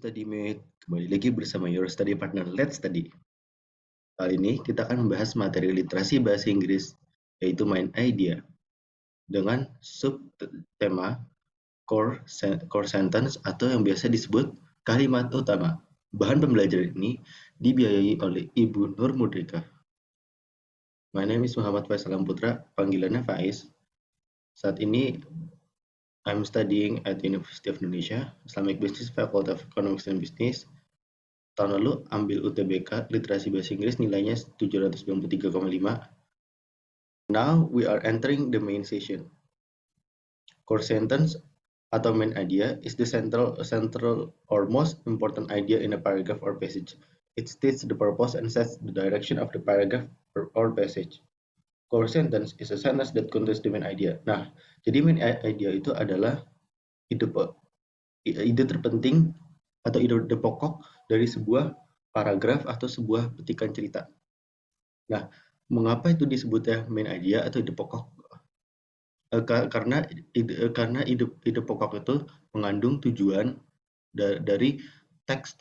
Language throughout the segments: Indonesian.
Study Mate, kembali lagi bersama your study partner Let's Study. Kali ini kita akan membahas materi literasi bahasa Inggris, yaitu Main Idea, dengan subtema core sentence atau yang biasa disebut kalimat utama. Bahan pembelajaran ini dibiayai oleh Ibu Nur Mudrika. My name is Muhammad Faisal Putra, panggilannya Faiz. Saat ini I'm studying at University of Indonesia, Islamic Business Faculty of Economics and Business. Tahun lalu ambil UTBK literasi bahasa Inggris nilainya 793,5. Now we are entering the main session. Core sentence atau main idea is the central or most important idea in a paragraph or passage. It states the purpose and sets the direction of the paragraph or passage. Core sentence is a sentence that contains the main idea. Nah, jadi main idea itu adalah ide terpenting atau ide pokok dari sebuah paragraf atau sebuah petikan cerita. Nah, mengapa itu disebutnya main idea atau ide pokok? Karena ide pokok itu mengandung tujuan dari teks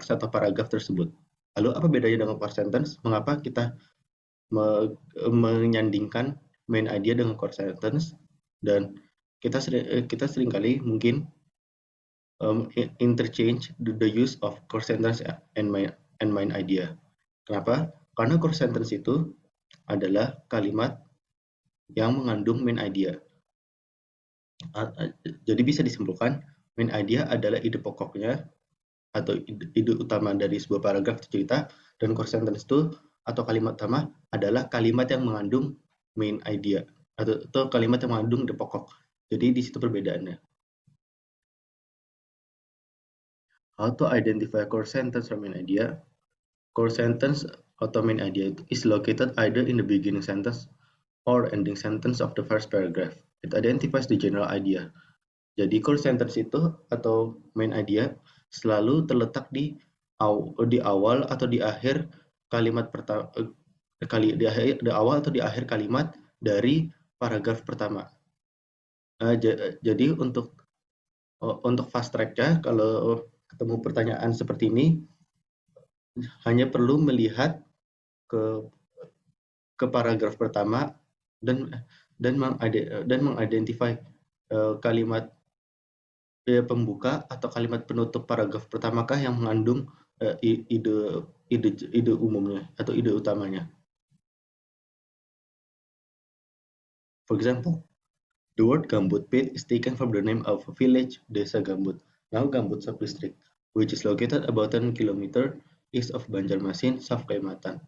atau paragraf tersebut. Lalu apa bedanya dengan core sentence? Mengapa kita menyandingkan main idea dengan core sentence? Dan kita seringkali mungkin interchange the use of core sentence and main idea. Kenapa? Karena core sentence itu adalah kalimat yang mengandung main idea. Jadi bisa disimpulkan, main idea adalah ide pokoknya atau ide utama dari sebuah paragraf atau cerita, dan core sentence itu atau kalimat utama adalah kalimat yang mengandung main idea atau kalimat yang mengandung ide pokok. Jadi di situ perbedaannya. How to identify core sentence from main idea? Core sentence atau main idea is located either in the beginning sentence or ending sentence of the first paragraph. It identifies the general idea. Jadi core sentence itu atau main idea selalu terletak di awal atau di akhir kalimat pertama, di awal atau di akhir kalimat dari paragraf pertama. Jadi untuk fast track-nya, kalau ketemu pertanyaan seperti ini, hanya perlu melihat ke paragraf pertama dan mengidentify kalimat pembuka atau kalimat penutup paragraf pertamakah yang mengandung ide umumnya atau ide utamanya. For example, the word Gambut Pit is taken from the name of a village, Desa Gambut, now Gambut Sub-District, which is located about 10 km east of Banjarmasin, South Kalimantan.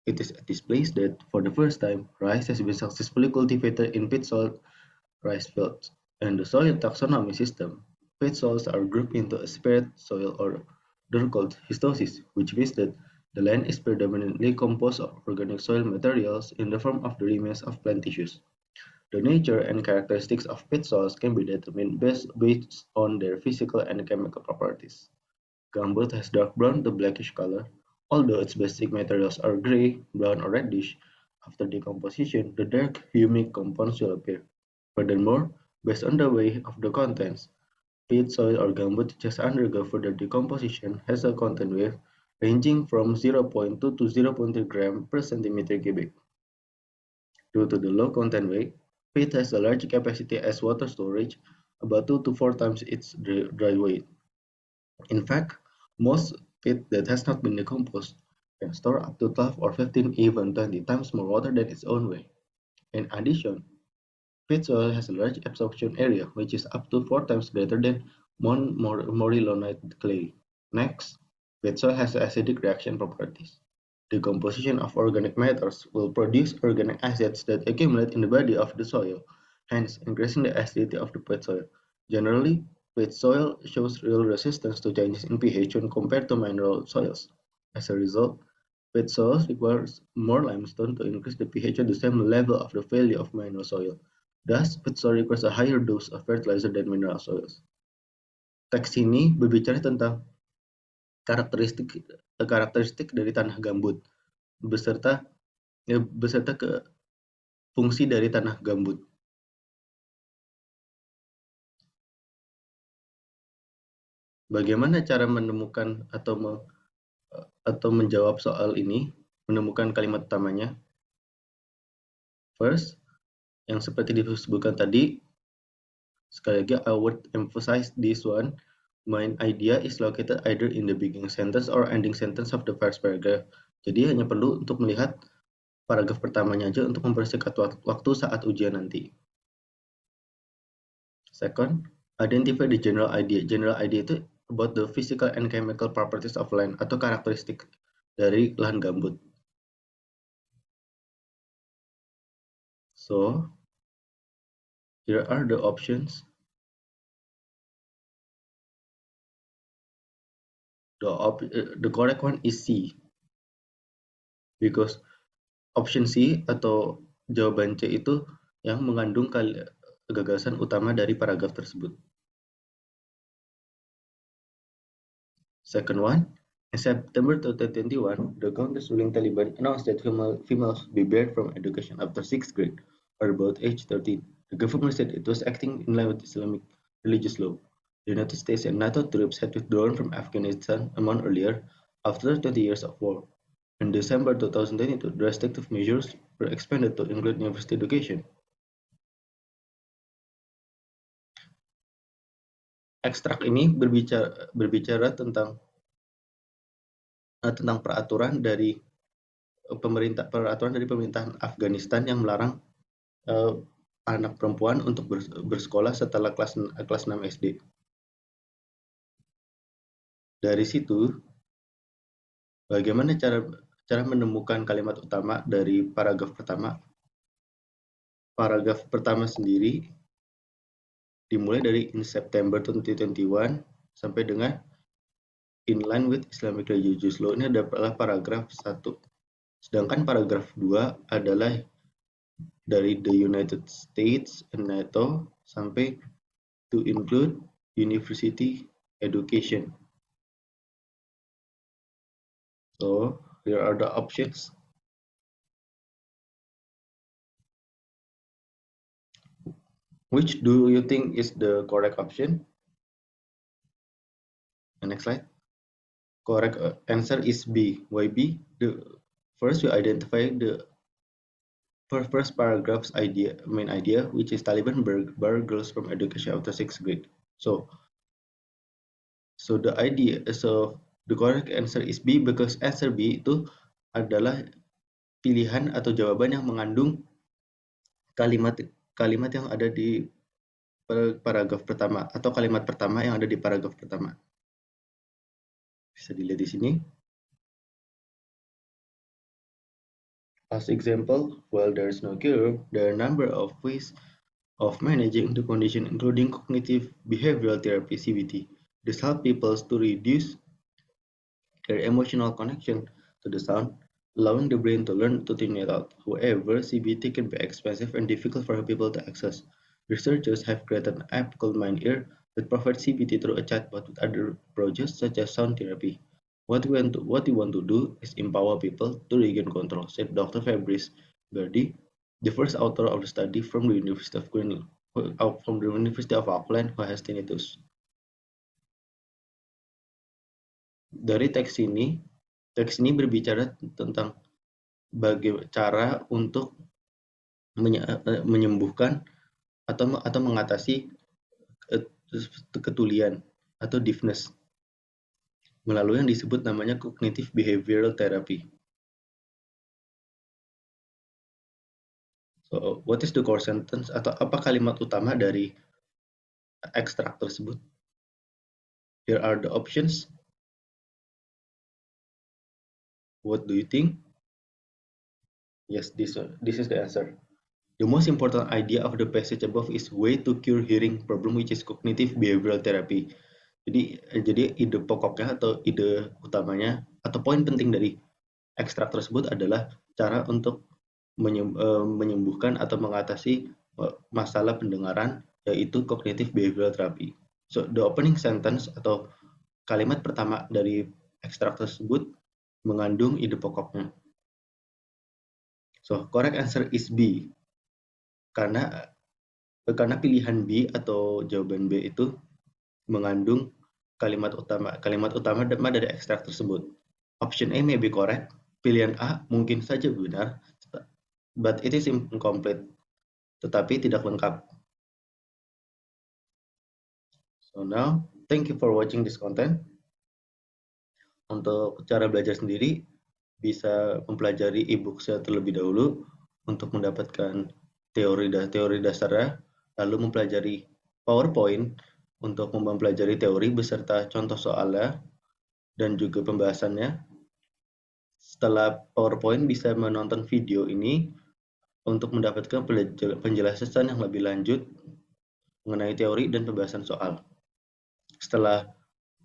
It is at this place that, for the first time, rice has been successfully cultivated in pit soil rice fields. And the soil taxonomy system, pit soils are grouped into a separate soil order called histosis, which means that the land is predominantly composed of organic soil materials in the form of the remains of plant tissues. The nature and characteristics of pit soils can be determined based on their physical and chemical properties. Gambut has dark brown to blackish color, although its basic materials are gray, brown, or reddish. After decomposition, the dark humic compounds will appear. Furthermore, based on the weight of the contents, pit soil or gambut just undergo further decomposition has a content weight ranging from 0.2 to 0.3 gram per centimeter cubic. Due to the low content weight, pit has a large capacity as water storage, about 2 to 4 times its dry weight. In fact, most pit that has not been decomposed can store up to 12 or 15, even 20 times more water than its own weight. In addition, pit soil has a large absorption area, which is up to 4 times greater than morillonite clay. Next, pit soil has acidic reaction properties. Decomposition of organic matters will produce organic acids that accumulate in the body of the soil, hence increasing the acidity of the pit soil. Generally, pit soil shows real resistance to changes in pH when compared to mineral soils. As a result, pit soils requires more limestone to increase the pH at the same level of the value of mineral soil. Thus, pit soil requires a higher dose of fertilizer than mineral soils. Teks ini berbicara tentang karakteristik dari tanah gambut beserta ke fungsi dari tanah gambut. Bagaimana cara menemukan atau menjawab soal ini, menemukan kalimat utamanya? First, yang seperti disebutkan tadi, sekali lagi I would emphasize this one. Main idea is located either in the beginning sentence or ending sentence of the first paragraph. Jadi hanya perlu untuk melihat paragraf pertamanya aja untuk mempersingkat waktu saat ujian nanti. Second, identify the general idea. General idea itu about the physical and chemical properties of land atau karakteristik dari lahan gambut. So, here are the options. The correct one is C. Because option C atau jawaban C itu yang mengandung gagasan utama dari paragraf tersebut. Second one, in September 2021, the Congress ruling Taliban announced that females be barred from education after 6th grade, or about age 13. The government said it was acting in line with Islamic religious law. The United States and NATO troops had withdrawn from Afghanistan a month earlier after 20 years of war. In December 2022, the restrictive measures were expanded to include university education. Ekstrak ini berbicara tentang peraturan dari pemerintahan Afghanistan yang melarang anak perempuan untuk bersekolah setelah kelas 6 SD. Dari situ, bagaimana cara menemukan kalimat utama dari paragraf pertama? Paragraf pertama sendiri dimulai dari in September 2021 sampai dengan in line with Islamic religious law. Ini adalah paragraf 1. Sedangkan paragraf 2 adalah dari the United States and NATO sampai to include university education. So here are the options. Which do you think is the correct option? The next slide. Correct answer is B. Why B? First, we identify the first paragraph's main idea, which is Taliban bar girls from education after 6th grade. So the correct answer is B because answer B itu adalah pilihan atau jawaban yang mengandung kalimat yang ada di paragraf pertama atau kalimat pertama yang ada di paragraf pertama. Bisa dilihat di sini. As example, while there is no cure, there are a number of ways of managing the condition, including cognitive behavioral therapy (CBT). This helps people to reduce their emotional connection to the sound, allowing the brain to learn to tune it out. However, CBT can be expensive and difficult for people to access. Researchers have created an app called MindEar that provides CBT through a chatbot with other projects such as sound therapy. What we want to do is empower people to regain control, said Dr. Fabrice Verdi, the first author of the study from the University of Auckland, who has tinnitus. Dari teks ini berbicara tentang bagaimana cara untuk menyembuhkan atau mengatasi ketulian atau deafness melalui yang disebut namanya cognitive behavioral therapy. So, what is the core sentence atau apa kalimat utama dari ekstrak tersebut? Here are the options. What do you think? Yes, this is the answer. The most important idea of the passage above is way to cure hearing problem, which is cognitive behavioral therapy. Jadi ide pokoknya atau ide utamanya atau poin penting dari ekstrak tersebut adalah cara untuk menyembuhkan atau mengatasi masalah pendengaran, yaitu cognitive behavioral therapy. So the opening sentence atau kalimat pertama dari ekstrak tersebut mengandung ide pokoknya. So correct answer is B. Karena pilihan B atau jawaban B itu mengandung kalimat utama dari ekstrak tersebut. Option A may be correct. Pilihan A mungkin saja benar, but it is incomplete, tetapi tidak lengkap. So now, thank you for watching this content. Untuk cara belajar sendiri, bisa mempelajari e-book terlebih dahulu untuk mendapatkan teori dasarnya, lalu mempelajari PowerPoint untuk mempelajari teori beserta contoh soalnya dan juga pembahasannya. Setelah PowerPoint, bisa menonton video ini untuk mendapatkan penjelasan yang lebih lanjut mengenai teori dan pembahasan soal. Setelah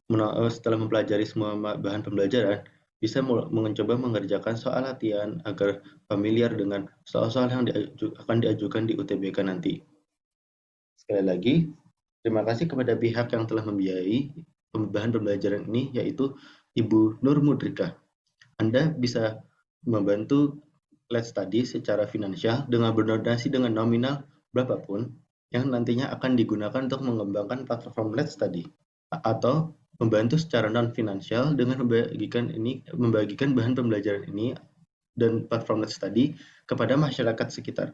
mempelajari semua bahan pembelajaran, bisa mencoba mengerjakan soal latihan agar familiar dengan soal-soal yang akan diajukan di UTBK nanti. Sekali lagi, terima kasih kepada pihak yang telah membiayai bahan pembelajaran ini, yaitu Ibu Nur Mudrika. Anda bisa membantu Let's Study secara finansial dengan berdonasi dengan nominal berapapun yang nantinya akan digunakan untuk mengembangkan platform Let's Study, atau membantu secara non-finansial dengan membagikan bahan pembelajaran ini dan platform Let's Study kepada masyarakat sekitar.